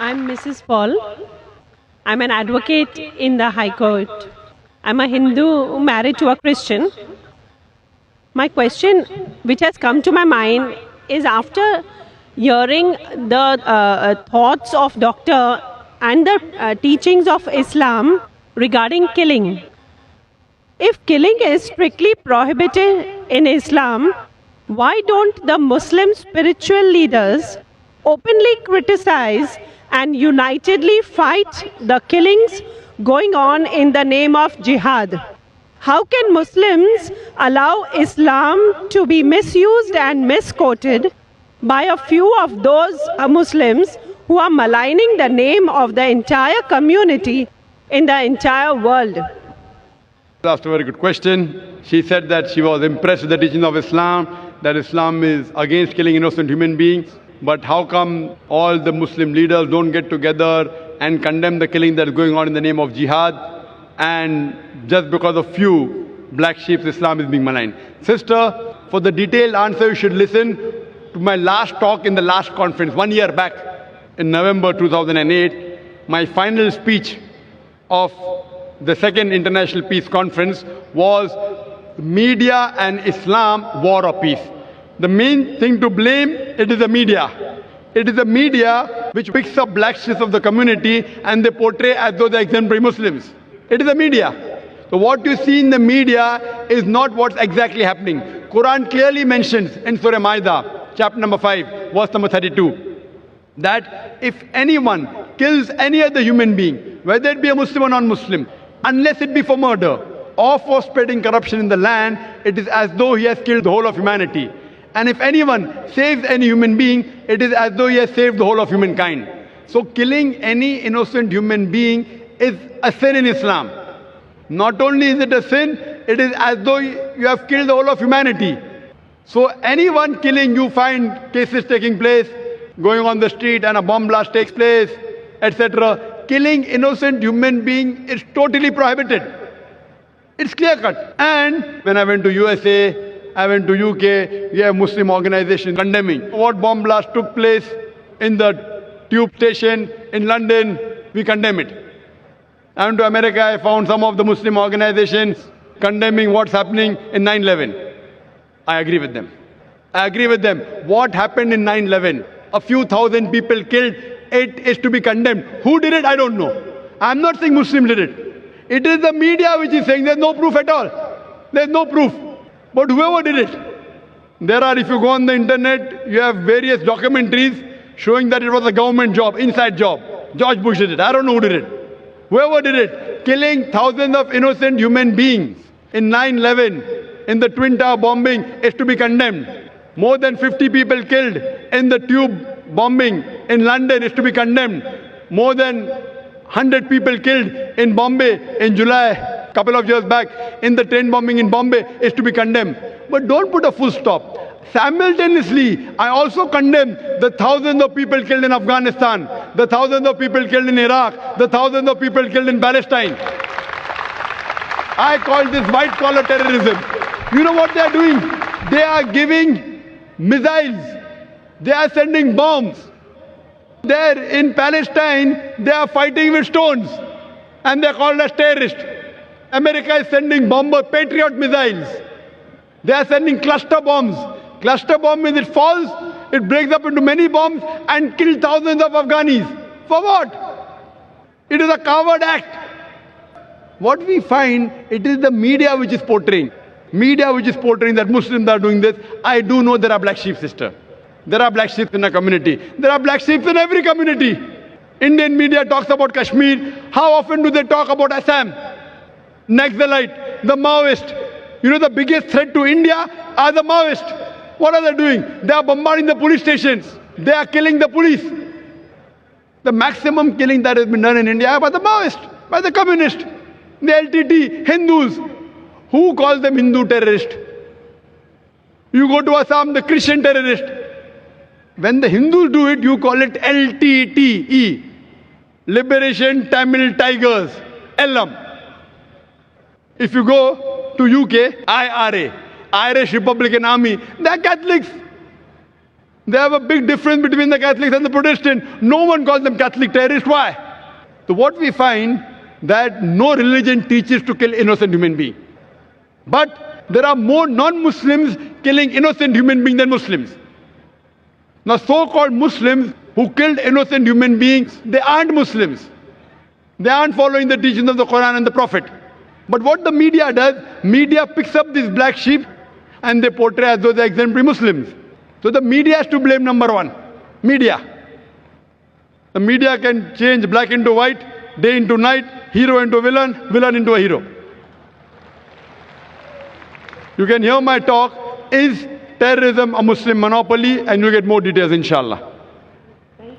I'm Mrs. Paul. I'm an advocate in the High Court. I'm a Hindu married to a Christian. My question, which has come to my mind, is after hearing the thoughts of doctor and the teachings of Islam regarding killing. If killing is strictly prohibited in Islam, why don't the Muslim spiritual leaders openly criticize and unitedly fight the killings going on in the name of jihad? How can Muslims allow Islam to be misused and misquoted by a few of those Muslims who are maligning the name of the entire community in the entire world? Asked a very good question. She said that she was impressed with the teaching of Islam, that Islam is against killing innocent human beings. But how come all the Muslim leaders don't get together and condemn the killing that is going on in the name of jihad? And just because of few black sheep, Islam is being maligned. Sister, for the detailed answer, you should listen to my last talk in the last conference, 1 year back in November 2008. My final speech of the second International Peace Conference was Media and Islam, War or Peace. The main thing to blame, it is the media. It is the media which picks up black sheep of the community and they portray as though they're exemplary Muslims. It is the media. So what you see in the media is not what's exactly happening. Quran clearly mentions in Surah Maida, chapter number 5, verse number 32, that if anyone kills any other human being, whether it be a Muslim or non-Muslim, unless it be for murder or for spreading corruption in the land, it is as though he has killed the whole of humanity. And if anyone saves any human being, it is as though he has saved the whole of humankind. So killing any innocent human being is a sin in Islam. Not only is it a sin, it is as though you have killed the whole of humanity. So anyone killing, you find cases taking place, going on the street and a bomb blast takes place, etc. Killing innocent human being is totally prohibited. It's clear cut. And when I went to USA, I went to UK, we have Muslim organizations condemning what bomb blast took place in the tube station in London. We condemn it. I went to America, I found some of the Muslim organizations condemning what's happening in 9/11. I agree with them. I agree with them. What happened in 9/11? A few thousand people killed. It is to be condemned. Who did it? I don't know. I'm not saying Muslims did it. It is the media which is saying there's no proof at all. There's no proof. But whoever did it, there are, if you go on the internet, you have various documentaries showing that it was a government job, inside job. George Bush did it. I don't know who did it. Whoever did it, killing thousands of innocent human beings in 9/11, in the Twin Tower bombing, is to be condemned. More than 50 people killed in the tube bombing in London is to be condemned. More than 100 people killed in Bombay in July, a couple of years back, in the train bombing in Bombay is to be condemned. But don't put a full stop. Simultaneously, I also condemn the thousands of people killed in Afghanistan, the thousands of people killed in Iraq, the thousands of people killed in Palestine. I call this white-collar terrorism. You know what they are doing? They are giving missiles. They are sending bombs. There in Palestine, they are fighting with stones. And they are called as terrorists. America is sending bomber Patriot missiles. They are sending cluster bombs. Cluster bomb means it falls, it breaks up into many bombs and kills thousands of Afghanis. For what? It is a coward act. What we find, it is the media which is portraying. Media which is portraying that Muslims are doing this. I do know there are black sheep, sister. There are black sheep in a community. There are black sheep in every community. Indian media talks about Kashmir. How often do they talk about Assam? Naxalite, the Maoist. You know the biggest threat to India are the Maoists. What are they doing? They are bombarding the police stations. They are killing the police. The maximum killing that has been done in India by the Maoists, by the communists, the LTT, Hindus. Who calls them Hindu terrorists? You go to Assam, the Christian terrorist. When the Hindus do it, you call it LTTE. Liberation Tamil Tigers. LM. If you go to UK, IRA. Irish Republican Army. They are Catholics. They have a big difference between the Catholics and the Protestants. No one calls them Catholic terrorists. Why? So what we find that no religion teaches to kill innocent human beings. But there are more non-Muslims killing innocent human beings than Muslims. Now so-called Muslims who killed innocent human beings, they aren't Muslims. They aren't following the teachings of the Quran and the Prophet. But what the media does, media picks up these black sheep and they portray as though they're exemplary Muslims. So the media has to blame, number one. Media. The media can change black into white, day into night, hero into villain, villain into a hero. You can hear my talk, Is Terrorism a Muslim Monopoly? And you'll get more details, inshallah.